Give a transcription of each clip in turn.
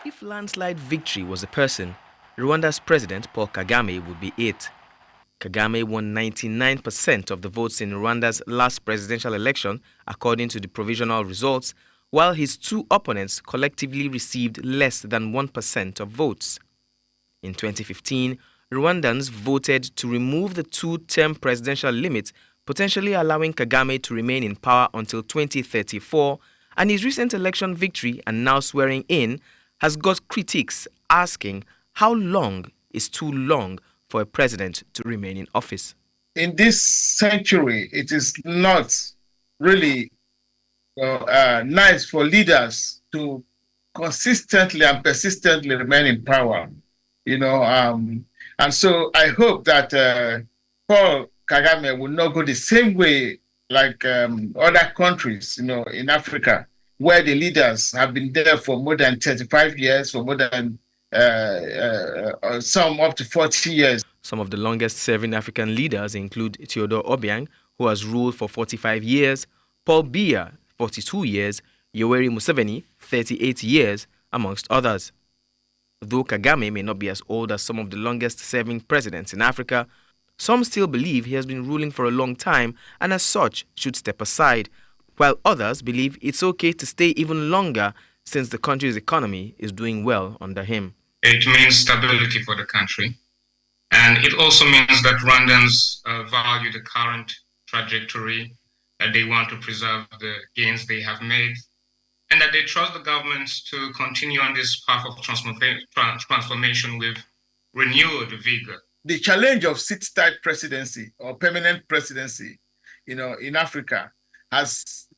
If landslide victory was a person, Rwanda's President Paul Kagame would be it. Kagame won 99% of the votes in Rwanda's last presidential election, according to the provisional results, while his two opponents collectively received less than 1% of votes. In 2015, Rwandans voted to remove the two-term presidential limit, potentially allowing Kagame to remain in power until 2034, and his recent election victory and now swearing in has got critics asking how long is too long for a president to remain in office. In this century, it is not really nice for leaders to consistently and persistently remain in power, and so I hope that Paul Kagame will not go the same way like other countries, in Africa, where the leaders have been there for more than 35 years, for more than some up to 40 years. Some of the longest-serving African leaders include Theodore Obiang, who has ruled for 45 years, Paul Biya, 42 years, Yoweri Museveni, 38 years, amongst others. Though Kagame may not be as old as some of the longest-serving presidents in Africa, some still believe he has been ruling for a long time and as such should step aside, while others believe it's okay to stay even longer since the country's economy is doing well under him. It means stability for the country. And it also means that Rwandans value the current trajectory, that they want to preserve the gains they have made, and that they trust the government to continue on this path of transformation with renewed vigor. The challenge of sit-tight presidency or permanent presidency, in Africa has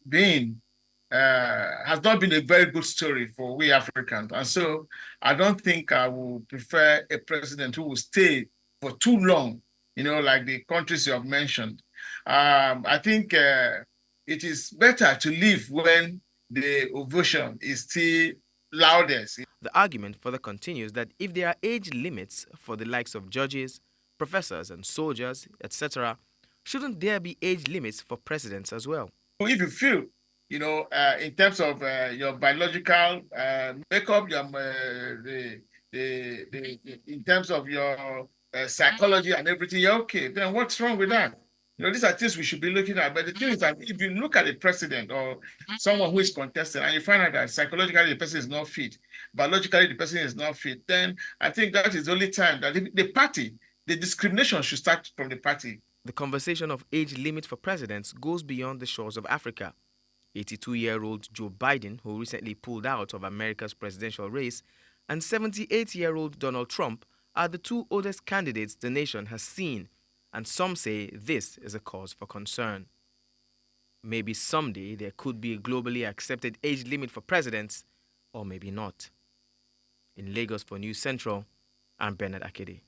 not been a very good story for we Africans. And so I don't think I would prefer a president who will stay for too long, like the countries you have mentioned. I think it is better to leave when the ovation is still loudest. The argument further continues that if there are age limits for the likes of judges, professors and soldiers, etc., shouldn't there be age limits for presidents as well? If you feel, in terms of your biological makeup, in terms of your psychology and everything, you're okay, then what's wrong with that? These are things we should be looking at. But the thing is that if you look at a president or someone who is contesting and you find out that psychologically the person is not fit, biologically the person is not fit, then I think that is the only time that the discrimination should start from the party. The conversation of age limit for presidents goes beyond the shores of Africa. 82-year-old Joe Biden, who recently pulled out of America's presidential race, and 78-year-old Donald Trump are the two oldest candidates the nation has seen, and some say this is a cause for concern. Maybe someday there could be a globally accepted age limit for presidents, or maybe not. In Lagos for News Central, I'm Bernard Akede.